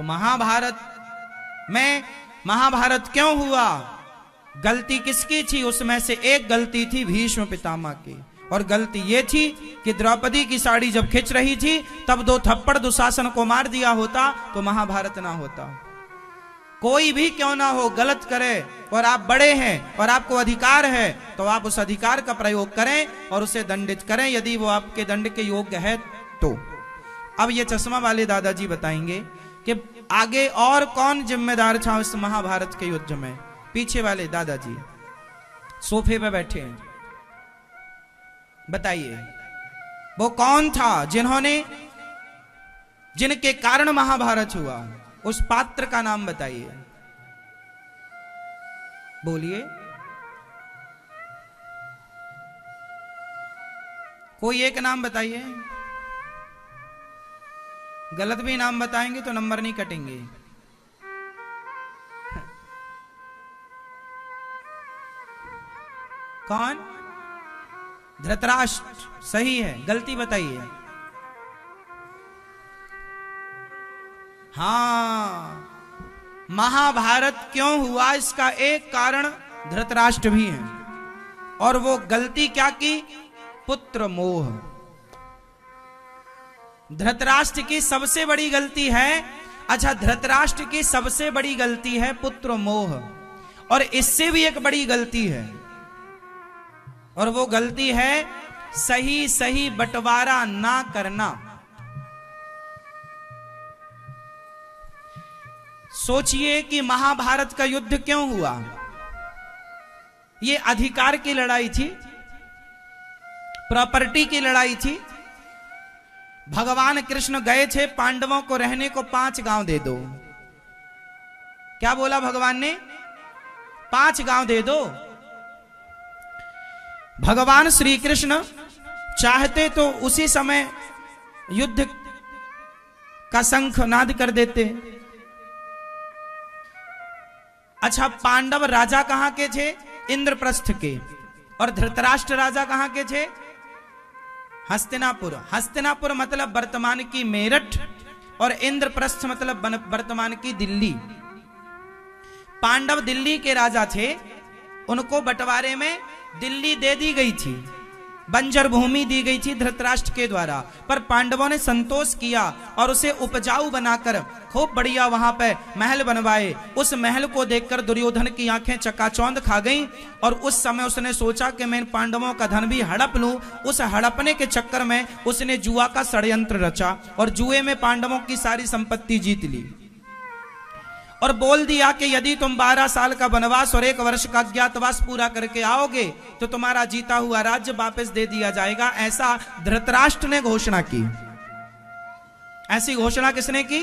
महाभारत में महाभारत क्यों हुआ, गलती किसकी थी? उसमें से एक गलती थी भीष्म पितामह की, और गलती ये थी कि द्रौपदी की साड़ी जब खिंच रही थी तब 2 थप्पड़ दुशासन को मार दिया होता तो महाभारत ना होता। कोई भी क्यों ना हो गलत करे और आप बड़े हैं और आपको अधिकार है तो आप उस अधिकार का प्रयोग करें और उसे दंडित करें यदि वो आपके दंड के योग्य है तो। अब ये चश्मा वाले दादाजी बताएंगे कि आगे और कौन जिम्मेदार था इस महाभारत के युद्ध में। पीछे वाले दादाजी सोफे पे बैठे हैं, बताइए वो कौन था जिनके कारण महाभारत हुआ? उस पात्र का नाम बताइए, बोलिए। कोई एक नाम बताइए, गलत भी नाम बताएंगे तो नंबर नहीं कटेंगे। कौन? धृतराष्ट्र, सही है। गलती बताइए। हाँ, महाभारत क्यों हुआ इसका एक कारण धृतराष्ट्र भी है, और वो गलती क्या की? पुत्र मोह। धृतराष्ट्र की सबसे बड़ी गलती है, अच्छा धृतराष्ट्र की सबसे बड़ी गलती है पुत्र मोह, और इससे भी एक बड़ी गलती है, और वो गलती है सही सही बंटवारा ना करना। सोचिए कि महाभारत का युद्ध क्यों हुआ? ये अधिकार की लड़ाई थी, प्रॉपर्टी की लड़ाई थी। भगवान कृष्ण गए थे पांडवों को रहने को 5 गांव दे दो। क्या बोला भगवान ने? 5 गांव दे दो। भगवान श्री कृष्ण चाहते तो उसी समय युद्ध का शंख नाद कर देते। अच्छा, पांडव राजा कहां के थे? इंद्रप्रस्थ के। और धृतराष्ट्र राजा कहां के थे? हस्तिनापुर। हस्तिनापुर मतलब वर्तमान की मेरठ, और इंद्रप्रस्थ मतलब वर्तमान की दिल्ली। पांडव दिल्ली के राजा थे, उनको बंटवारे में दिल्ली दे दी गई थी, बंजर भूमि दी गई थी धृतराष्ट्र के द्वारा, पर पांडवों ने संतोष किया और उसे उपजाऊ बनाकर खूब बढ़िया वहां पे महल बनवाए। उस महल को देखकर दुर्योधन की आंखें चकाचौंध खा गईं, और उस समय उसने सोचा कि मैं पांडवों का धन भी हड़प लूं। उस हड़पने के चक्कर में उसने जुआ का षड्यंत्र रचा, और जुए में पांडवों की सारी संपत्ति जीत ली, और बोल दिया कि यदि तुम 12 साल का वनवास और 1 वर्ष का अज्ञातवास पूरा करके आओगे तो तुम्हारा जीता हुआ राज्य वापस दे दिया जाएगा। ऐसा धृतराष्ट्र ने घोषणा की। ऐसी घोषणा किसने की?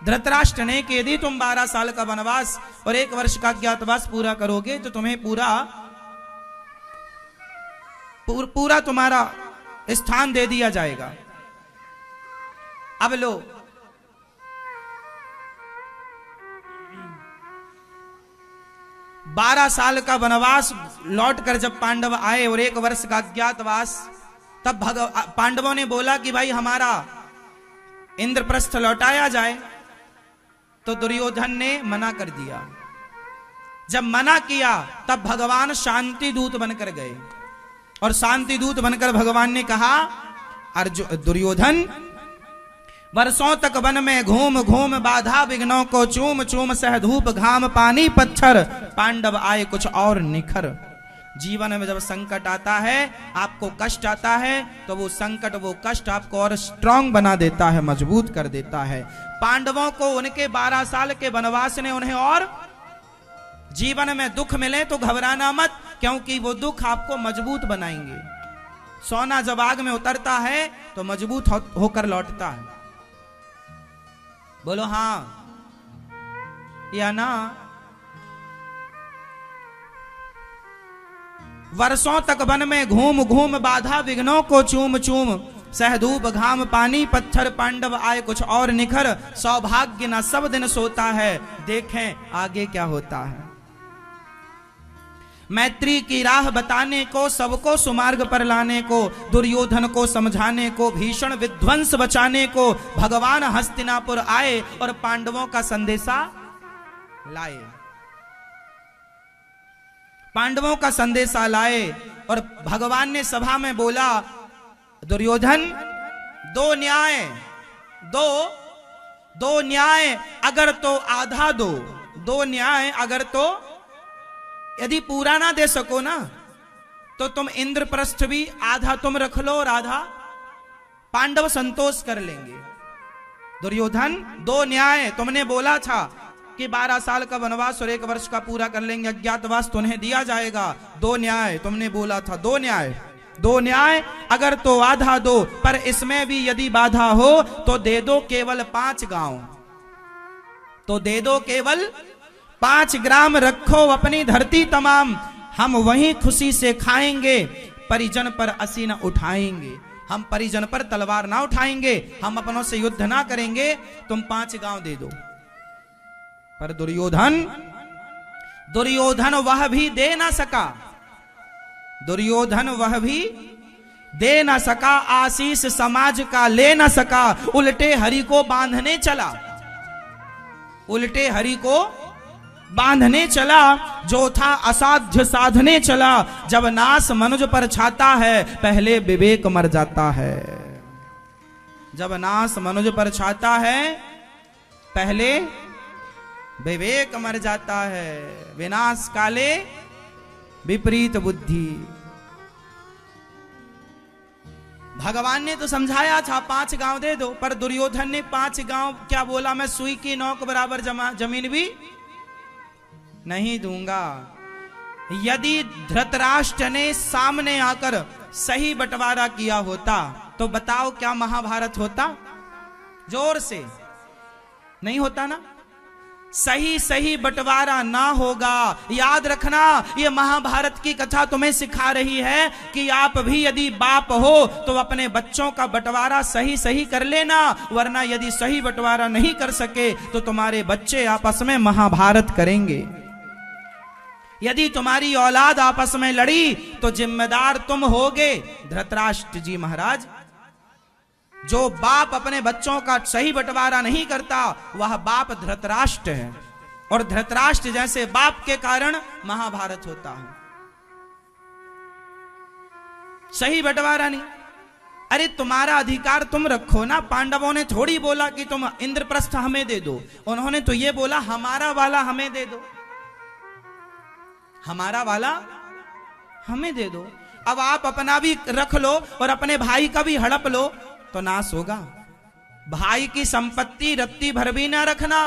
धृतराष्ट्र ने, कि यदि तुम 12 साल का वनवास और 1 वर्ष का अज्ञातवास पूरा करोगे तो तुम्हें पूरा तुम्हारा स्थान दे दिया जाएगा। अब लो, 12 साल का वनवास लौटकर जब पांडव आए और 1 वर्ष का अज्ञातवास, तब पांडवों ने बोला कि भाई हमारा इंद्रप्रस्थ लौटाया जाए, तो दुर्योधन ने मना कर दिया। जब मना किया तब भगवान शांति दूत बनकर गए, और शांति दूत बनकर भगवान ने कहा, दुर्योधन वर्षों तक वन में घूम घूम बाधा विघ्नों को चूम चूम सह धूप घाम पानी पत्थर, पांडव आए कुछ और निखर। जीवन में जब संकट आता है, आपको कष्ट आता है, तो वो संकट वो कष्ट आपको और स्ट्रांग बना देता है, मजबूत कर देता है। पांडवों को उनके 12 साल के वनवास ने उन्हें और जीवन में दुख मिले तो घबराना मत, क्योंकि वो दुख आपको मजबूत बनाएंगे। सोना जब आग में उतरता है तो मजबूत होकर लौटता है। बोलो हाँ या ना? वर्षों तक वन में घूम घूम बाधा विघ्नों को चूम चूम सह धूप घाम पानी पत्थर, पांडव आए कुछ और निखर। सौभाग्य न सब दिन सोता है, देखें आगे क्या होता है। मैत्री की राह बताने को, सबको सुमार्ग पर लाने को, दुर्योधन को समझाने को, भीषण विध्वंस बचाने को भगवान हस्तिनापुर आए और पांडवों का संदेशा लाए। पांडवों का संदेशा लाए और भगवान ने सभा में बोला, दुर्योधन दो न्याय अगर तो आधा दो, दो न्याय अगर तो यदि पूरा ना दे सको ना तो तुम इंद्रप्रस्थ भी आधा तुम रख लो और आधा पांडव संतोष कर लेंगे। दुर्योधन दो न्याय, तुमने बोला था कि 12 साल का वनवास और 1 वर्ष का पूरा कर लेंगे, अज्ञातवास तुम्हें दिया जाएगा। 2 न्याय तुमने बोला था, 2 न्याय अगर तो आधा दो, पर इसमें भी यदि बाधा हो तो दे दो केवल 5 गांव, तो दे दो केवल 5 ग्राम, रखो अपनी धरती तमाम, हम वहीं खुशी से खाएंगे, परिजन पर असी न उठाएंगे, हम परिजन पर तलवार ना उठाएंगे, हम अपनों से युद्ध ना करेंगे, तुम 5 गांव दे दो। पर दुर्योधन वह भी दे ना सका, दुर्योधन वह भी दे ना सका, आशीष समाज का ले ना सका, उल्टे हरि को बांधने चला, उल्टे हरि को बांधने चला, जो था असाध्य साधने चला, जब नाश मनुज पर छाता है पहले विवेक मर जाता है, जब नाश मनुज पर छाता है पहले विवेक मर जाता है, विनाश काले विपरीत बुद्धि। भगवान ने तो समझाया था 5 गांव दे दो, पर दुर्योधन ने 5 गांव क्या बोला, मैं सुई की नोक बराबर जमीन भी नहीं दूंगा। यदि धृतराष्ट्र ने सामने आकर सही बंटवारा किया होता तो बताओ क्या महाभारत होता? जोर से नहीं होता ना। सही बंटवारा ना होगा। याद रखना, ये महाभारत की कथा तुम्हें सिखा रही है कि आप भी यदि बाप हो तो अपने बच्चों का बंटवारा सही कर लेना, वरना यदि सही बंटवारा नहीं कर सके तो तुम्हारे बच्चे आपस में महाभारत करेंगे। यदि तुम्हारी औलाद आपस में लड़ी तो जिम्मेदार तुम होगे। धृतराष्ट्र जी महाराज, जो बाप अपने बच्चों का सही बंटवारा नहीं करता वह बाप धृतराष्ट्र है, और धृतराष्ट्र जैसे बाप के कारण महाभारत होता है। सही बंटवारा नहीं, अरे तुम्हारा अधिकार तुम रखो ना। पांडवों ने थोड़ी बोला कि तुम इंद्रप्रस्थ हमें दे दो, उन्होंने तो ये बोला हमारा वाला हमें दे दो, हमारा वाला हमें दे दो। अब आप अपना भी रख लो और अपने भाई का भी हड़प लो तो नाश होगा। भाई की संपत्ति रत्ती भर भी ना रखना।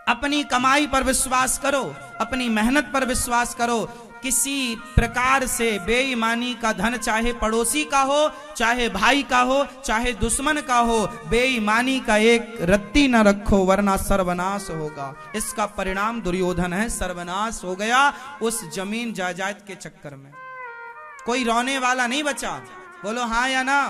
अपनी कमाई पर विश्वास करो, अपनी मेहनत पर विश्वास करो। किसी प्रकार से बेईमानी का धन, चाहे पड़ोसी का हो, चाहे भाई का हो, चाहे दुश्मन का हो, बेईमानी का एक रत्ती न रखो, वरना सर्वनाश होगा। इसका परिणाम दुर्योधन है, सर्वनाश हो गया उस जमीन जायदाद के चक्कर में। कोई रोने वाला नहीं बचा। बोलो हाँ या ना।